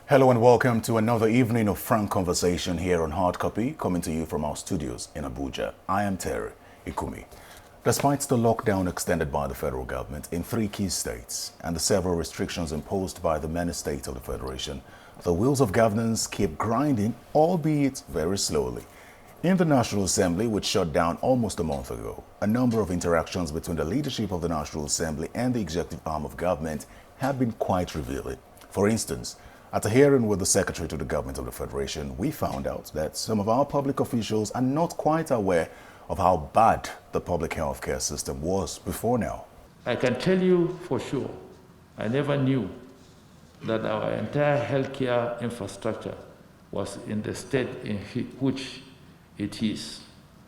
Hello and welcome to another evening of frank conversation here on Hard Copy, coming to you from our studios in Abuja. I am Terry Ikumi. Despite the lockdown extended by the federal government in 3 key states and the several restrictions imposed by the many states of the Federation, the wheels of governance keep grinding, albeit very slowly. In the National Assembly, which shut down almost a month ago, a number of interactions between the leadership of the National Assembly and the executive arm of government have been quite revealing. For instance, at a hearing with the Secretary to the Government of the Federation, we found out that some of our public officials are not quite aware of how bad the public health care system was before now. I can tell you for sure, I never knew that our entire healthcare infrastructure was in the state in which it is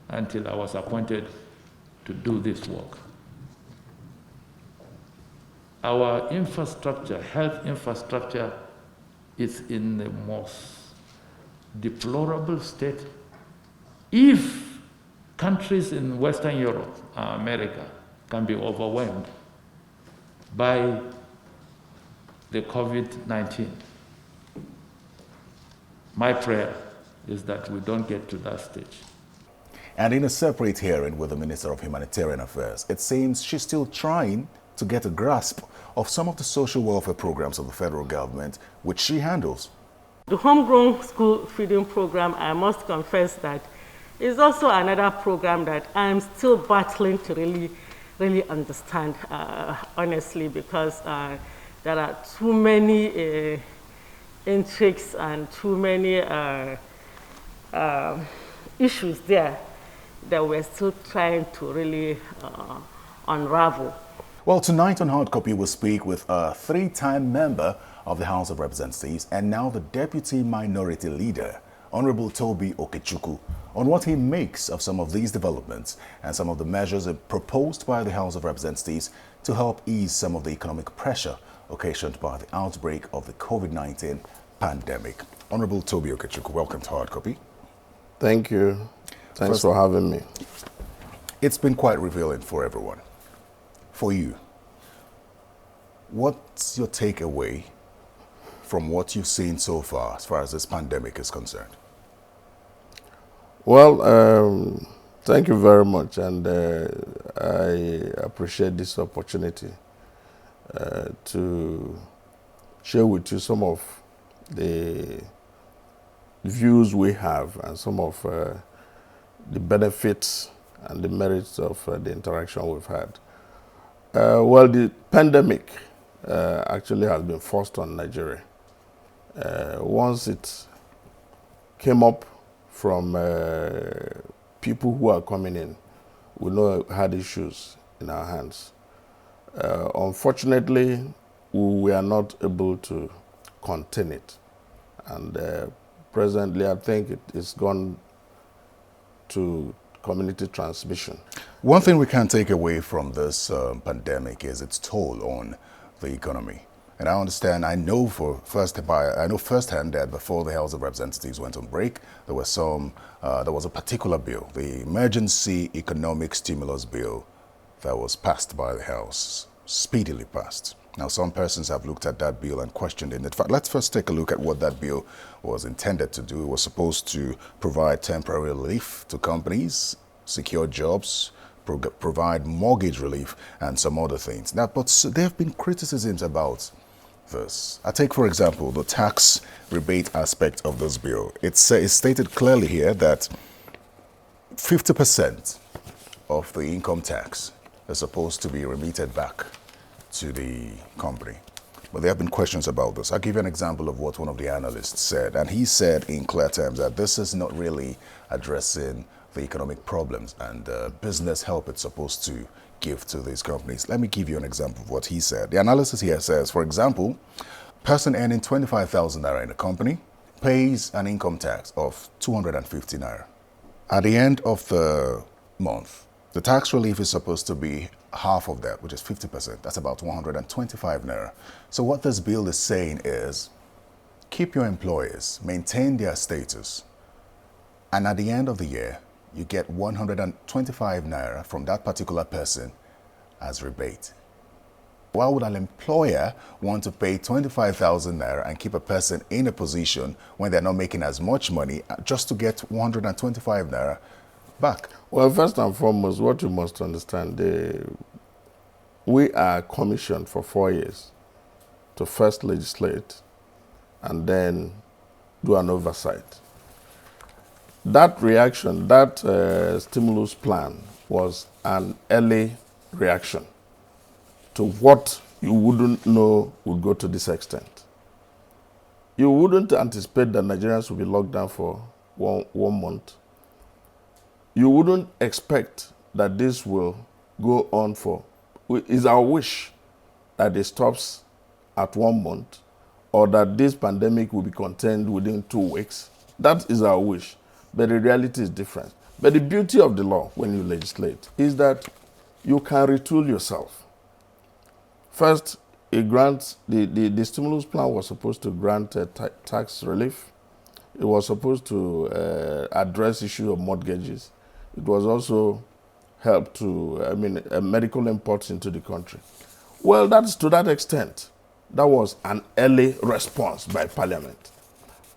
until I was appointed to do this work. Our infrastructure, health infrastructure, is in the most deplorable state. If countries in Western Europe, America, can be overwhelmed by the COVID-19, my prayer is that we don't get to that stage. And in a separate hearing with the Minister of Humanitarian Affairs, it seems she's still trying to get a grasp of some of the social welfare programs of the federal government, which she handles. The homegrown school feeding program, I must confess that is also another program that I'm still battling to really understand, honestly, because there are too many intrigues and too many issues there that we're still trying to really unravel. Well, tonight on Hard Copy, we'll speak with a 3-time member of the House of Representatives and now the Deputy Minority Leader, Hon Toby Okechukwu, on what he makes of some of these developments and some of the measures proposed by the House of Representatives to help ease some of the economic pressure occasioned by the outbreak of the COVID-19 pandemic. Hon Toby Okechukwu, welcome to Hard Copy. Thank you. Thanks for having me. It's been quite revealing for everyone. For you, what's your takeaway from what you've seen so far as this pandemic is concerned? Well, thank you very much, and I appreciate this opportunity to share with you some of the views we have and some of the benefits and the merits of the interaction we've had. Well, the pandemic actually has been forced on Nigeria. Once it came up from people who are coming in, we know had issues in our hands. Unfortunately, we were not able to contain it. And presently, I think it is gone to community transmission. One thing we can take away from this pandemic is its toll on the economy. And I know firsthand that before the House of Representatives went on break, there was a particular bill, the Emergency Economic Stimulus Bill, that was passed by the House, speedily passed. Now, some persons have looked at that bill and questioned it. In fact, let's first take a look at what that bill was intended to do. It was supposed to provide temporary relief to companies, secure jobs, provide mortgage relief, and some other things. Now, but there have been criticisms about this. I take, for example, the tax rebate aspect of this bill. It's stated clearly here that 50% of the income tax is supposed to be remitted back to the company. But there have been questions about this. I'll give you an example of what one of the analysts said. And he said in clear terms that this is not really addressing the economic problems and business help it's supposed to give to these companies. Let me give you an example of what he said. The analysis here says, for example, person earning 25,000 naira in a company pays an income tax of 250 naira. At the end of the month, the tax relief is supposed to be half of that, which is 50%. That's about 125 naira. So what this bill is saying is, keep your employees, maintain their status, and at the end of the year, you get 125 naira from that particular person as rebate. Why would an employer want to pay 25,000 naira and keep a person in a position when they're not making as much money just to get 125 naira back? Well, first and foremost, what you must understand, we are commissioned for 4 years to first legislate and then do an oversight. That reaction, that stimulus plan was an early reaction to what you wouldn't know would go to this extent. You wouldn't anticipate that Nigerians would be locked down for one month. You wouldn't expect that this will go on for. It's our wish that it stops at 1 month or that this pandemic will be contained within 2 weeks. That is our wish. But the reality is different. But the beauty of the law when you legislate is that you can retool yourself. First, it grants, the stimulus plan was supposed to grant tax relief. It was supposed to address issue of mortgages. It was also help to, medical imports into the country. Well, that's to that extent. That was an early response by Parliament.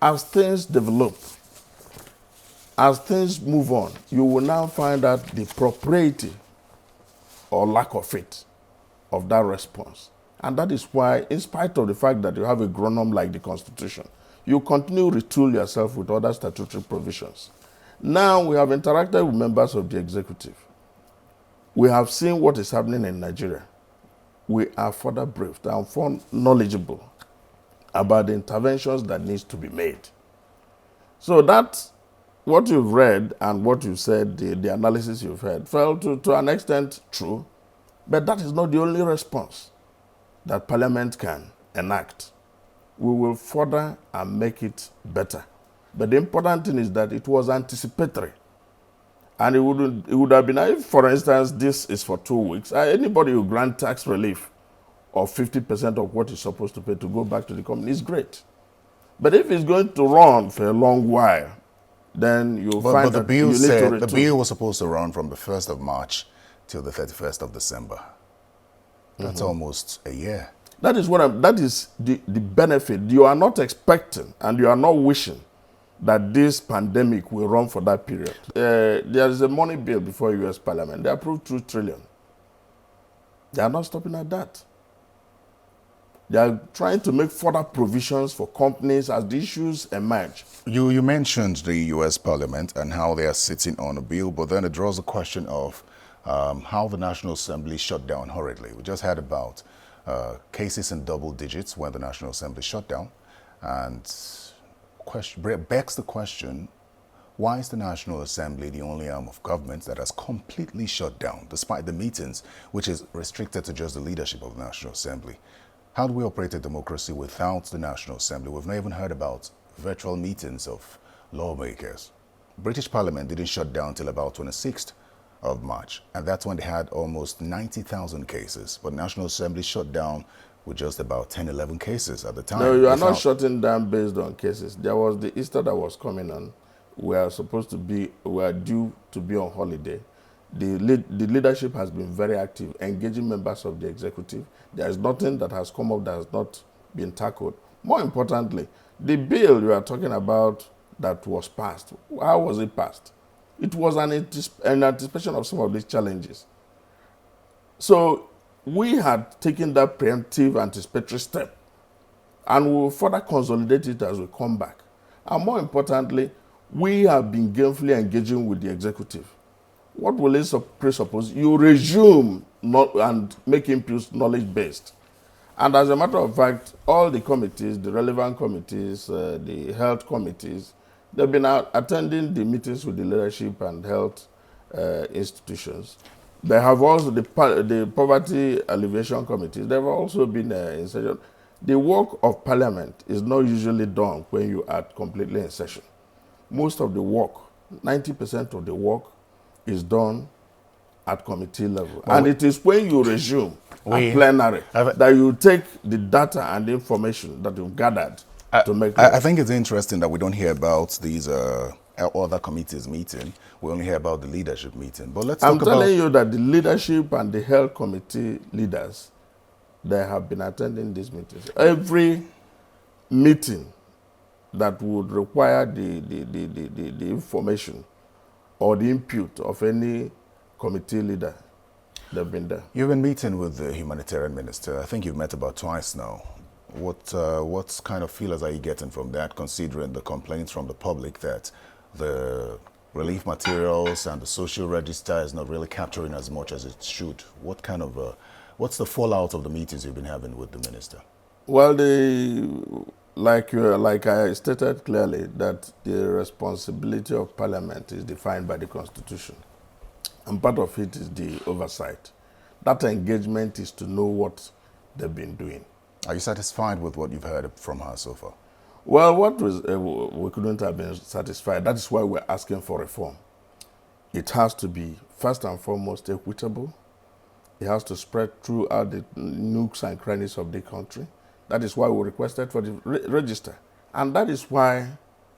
As things develop, as things move on, you will now find out the propriety or lack of it of that response. And that is why, in spite of the fact that you have a gronom like the Constitution, you continue to retool yourself with other statutory provisions. Now we have interacted with members of the executive. We have seen what is happening in Nigeria. We are further briefed and more knowledgeable about the interventions that needs to be made. So that, what you've read and what you said, the analysis you've heard, fell to an extent true, but that is not the only response that Parliament can enact. We will further and make it better. But the important thing is that it was anticipatory. And it would have been, if, for instance, this is for 2 weeks, anybody who grant tax relief of 50% of what is supposed to pay to go back to the company is great. But if it's going to run for a long while, then you'll find but that you need to retool. the bill was supposed to run from the 1st of March till the 31st of December. That's almost a year. That is that is the benefit. You are not expecting and you are not wishing that this pandemic will run for that period. There is a money bill before U.S. Parliament. They approved 2 trillion. They are not stopping at that. They are trying to make further provisions for companies as the issues emerge. You mentioned the U.S. Parliament and how they are sitting on a bill, but then it draws the question of how the National Assembly shut down hurriedly. We just heard about cases in double digits when the National Assembly shut down, and begs the question, why is the National Assembly the only arm of government that has completely shut down, despite the meetings, which is restricted to just the leadership of the National Assembly? How do we operate a democracy without the National Assembly? We've not even heard about virtual meetings of lawmakers. British Parliament didn't shut down till about 26th of March, and that's when they had almost 90,000 cases. But National Assembly shut down with just about 10, 11 cases at the time. No, you are not shutting down based on cases. There was the Easter that was coming on. We are due to be on holiday. The leadership has been very active, engaging members of the executive. There is nothing that has come up that has not been tackled. More importantly, the bill you are talking about that was passed, how was it passed? It was an anticipation of some of these challenges. So we had taken that preemptive anticipatory step, and we will further consolidate it as we come back. And more importantly, we have been gainfully engaging with the executive. What will it presuppose? You resume and make impulse knowledge-based. And as a matter of fact, all the committees, the relevant committees, the health committees, they've been attending the meetings with the leadership and health institutions. They have also, the poverty alleviation committees, they've also been in session. The work of Parliament is not usually done when you are completely in session. Most of the work, 90% of the work, is done at committee level. Well, and it is when you resume at plenary that you take the data and the information that you've gathered to make. I think it's interesting that we don't hear about these other committees meeting. We only hear about the leadership meeting. But let's talk about... I'm telling you that the leadership and the health committee leaders they have been attending these meetings. Every meeting that would require the information or the input of any committee leader, they've been there. You've been meeting with the humanitarian minister. I think you've met about twice now. What kind of feelers are you getting from that, considering the complaints from the public that the relief materials and the social register is not really capturing as much as it should? What's the fallout of the meetings you've been having with the minister? Well, like I stated clearly, that the responsibility of Parliament is defined by the Constitution, and part of it is the oversight. That engagement is to know what they've been doing. Are you satisfied with what you've heard from her so far? Well, we couldn't have been satisfied. That is why we're asking for reform. It has to be, first and foremost, equitable. It has to spread throughout the nooks and crannies of the country. That is why we requested for the register. And that is why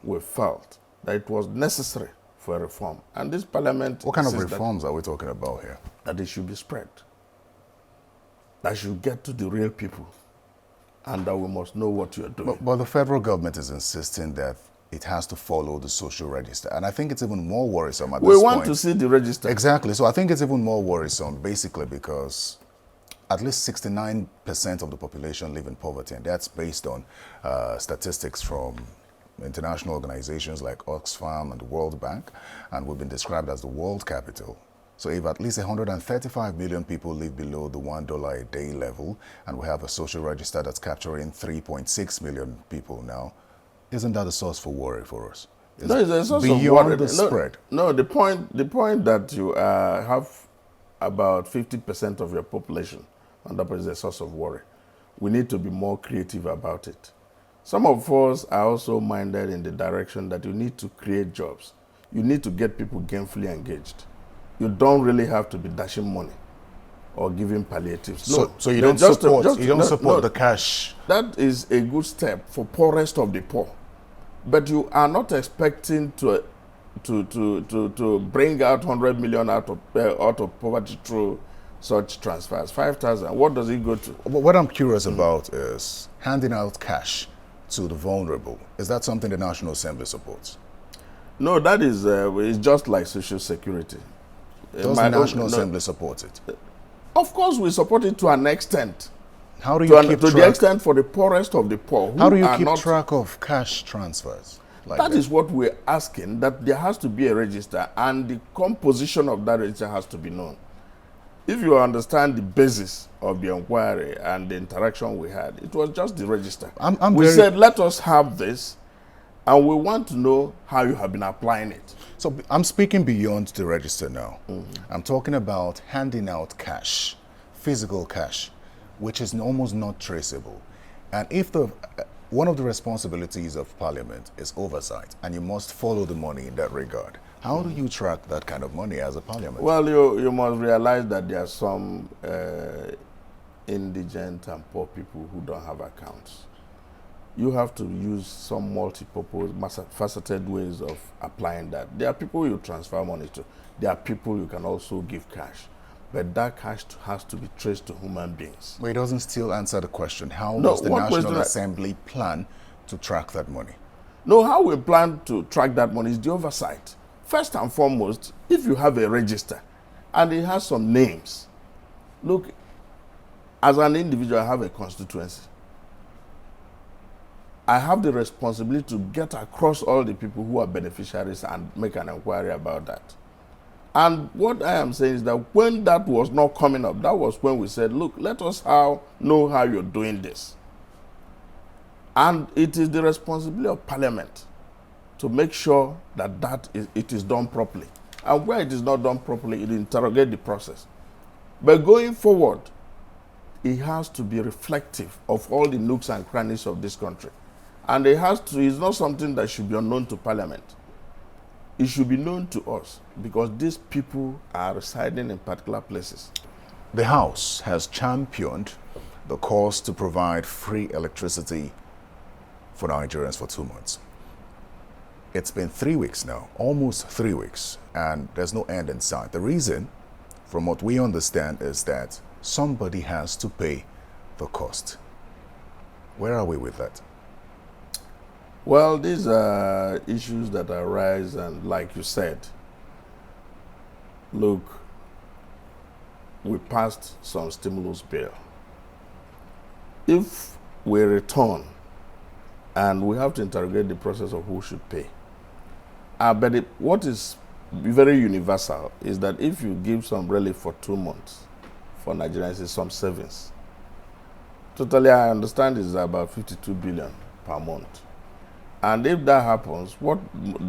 we felt that it was necessary for a reform. And this Parliament... What kind of reforms are we talking about here? That it should be spread. That should get to the real people. And that we must know what you're doing. But the federal government is insisting that it has to follow the social register. And I think it's even more worrisome at this point. We want to see the register. Exactly. So I think it's even more worrisome, basically, because at least 69% of the population live in poverty. And that's based on statistics from international organizations like Oxfam and the World Bank. And we've been described as the world capital. So if at least 135 million people live below the $1 a day level, and we have a social register that's capturing 3.6 million people now, isn't that a source for worry for us? No, it's a source of worry. The spread. No, the point that you have about 50% of your population, and that is a source of worry. We need to be more creative about it. Some of us are also minded in the direction that you need to create jobs. You need to get people gainfully engaged. You don't really have to be dashing money or giving palliatives. So you don't support the cash. That is a good step for poorest of the poor. But you are not expecting to bring out 100 million out of poverty through such transfers. 5,000, what does it go to? What I'm curious about is handing out cash to the vulnerable. Is that something the National Assembly supports? No, that is it's just like Social Security. Does the National Assembly support it? Of course, we support it to an extent. How do you keep track? To the extent for the poorest of the poor. How do you keep track of cash transfers? That is what we're asking, that there has to be a register, and the composition of that register has to be known. If you understand the basis of the inquiry and the interaction we had, it was just the register. We said, let us have this, and we want to know how you have been applying it. So I'm speaking beyond the register now. I'm talking about handing out cash, physical cash, which is almost not traceable. And if one of the responsibilities of Parliament is oversight, and you must follow the money in that regard, how do you track that kind of money as a Parliament? Well, you must realize that there are some indigent and poor people who don't have accounts. You have to use some multi-purpose, faceted ways of applying that. There are people you transfer money to. There are people you can also give cash. But that cash has to be traced to human beings. But it doesn't still answer the question. How does the National Assembly plan to track that money? No, how we plan to track that money is the oversight. First and foremost, if you have a register and it has some names, look, as an individual, I have a constituency. I have the responsibility to get across all the people who are beneficiaries and make an inquiry about that. And what I am saying is that when that was not coming up, that was when we said, look, let us know how you're doing this. And it is the responsibility of Parliament to make sure that it is done properly. And where it is not done properly, it interrogate the process. But going forward, it has to be reflective of all the nooks and crannies of this country. And it's not something that should be unknown to Parliament. It should be known to us because these people are residing in particular places. The House has championed the cause to provide free electricity for Nigerians for 2 months. It's been 3 weeks now, almost 3 weeks, and there's no end in sight. The reason, from what we understand, is that somebody has to pay the cost. Where are we with that? Well, these are issues that arise, and like you said, look, we passed some stimulus bill. If we return, and we have to interrogate the process of who should pay. But what is very universal is that if you give some relief for 2 months, for Nigerians, it's some savings. Totally, I understand it's about 52 billion per month. And if that happens, what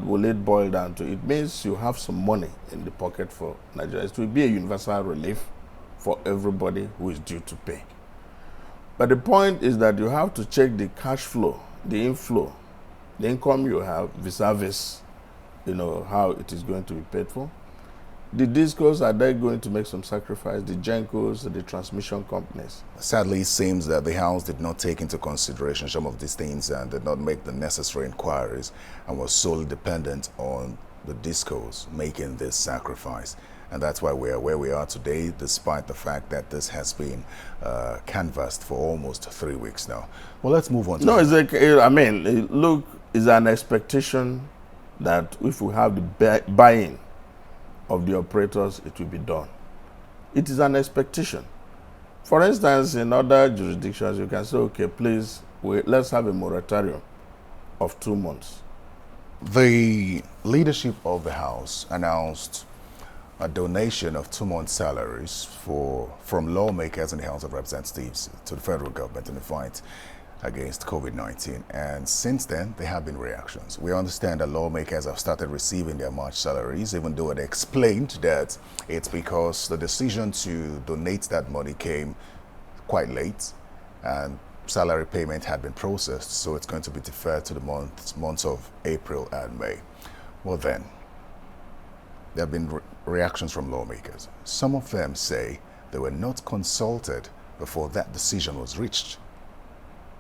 will it boil down to? It means you have some money in the pocket for Nigerians. It will be a universal relief for everybody who is due to pay. But the point is that you have to check the cash flow, the inflow, the income you have vis-a-vis, how it is going to be paid for. The discos, are they going to make some sacrifice? The Gencos, the transmission companies? Sadly, it seems that the House did not take into consideration some of these things and did not make the necessary inquiries and was solely dependent on the discos making this sacrifice. And that's why we are where we are today, despite the fact that this has been canvassed for almost 3 weeks now. Well, let's move on to look, it's an expectation that if we have the buy-in of the operators, it will be done. It is an expectation. For instance, in other jurisdictions, you can say, okay, please, let's have a moratorium of 2 months. The leadership of the House announced a donation of 2 months' salaries from lawmakers in the House of Representatives to the federal government in the fight against COVID-19. And since then, there have been reactions. We understand that lawmakers have started receiving their March salaries, even though they explained that it's because the decision to donate that money came quite late and salary payment had been processed, so it's going to be deferred to the months of April and May. Well then, there have been reactions from lawmakers. Some of them say they were not consulted before that decision was reached.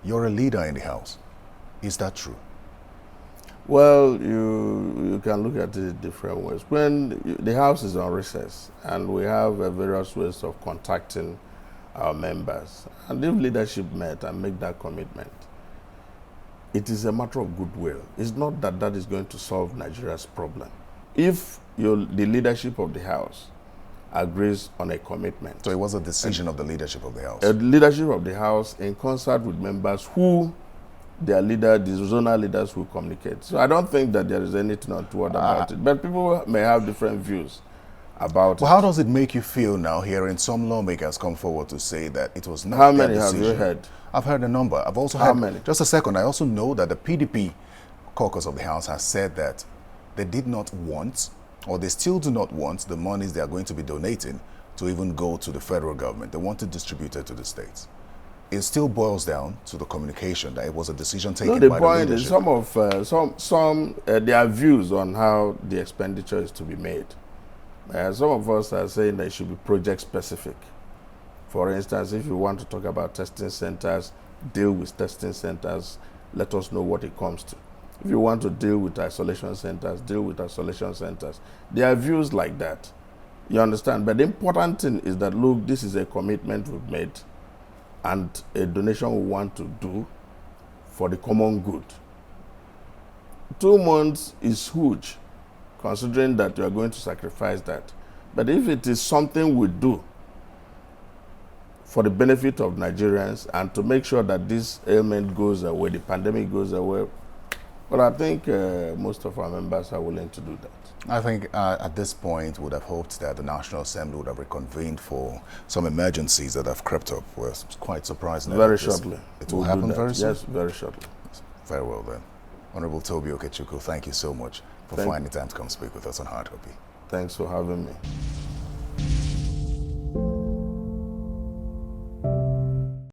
You're a leader in the House. Is that true? Well, you can look at it different ways. When the House is on recess and we have various ways of contacting our members, and if leadership met and make that commitment, it is a matter of goodwill. It's not that that is going to solve Nigeria's problem. If the leadership of the House agrees on a commitment. So it was a decision of the leadership of the House? The leadership of the House in concert with members who their leader, the zonal leaders will communicate. So I don't think that there is anything untoward about it. But people may have different views about it. Well, how does it make you feel now hearing some lawmakers come forward to say that it was not How their many decision? have you heard? I've heard a number. I've also How heard, many? Just a second, I also know that the PDP caucus of the House has said that they did not want, or they still do not want, the monies they are going to be donating to even go to the federal government. They want it distributed to the states. It still boils down to the communication that it was a decision taken by the leadership. The point is some their views on how the expenditure is to be made. Some of us are saying that it should be project specific. For instance, if you want to talk about testing centers, deal with testing centers, let us know what it comes to. If you want to deal with isolation centers, deal with isolation centers. There are views like that. You understand? But the important thing is that, look, this is a commitment we've made and a donation we want to do for the common good. 2 months is huge, considering that you are going to sacrifice that. But if it is something we do for the benefit of Nigerians and to make sure that this ailment goes away, the pandemic goes away, well, I think most of our members are willing to do that. I think at this point, would have hoped that the National Assembly would have reconvened for some emergencies that have crept up. We're quite surprised. Very shortly. It will happen very soon? Yes, very shortly. Very well then. Honorable Toby Okechukwu, thank you so much for finding time to come speak with us on Hard Copy. Thanks for having me.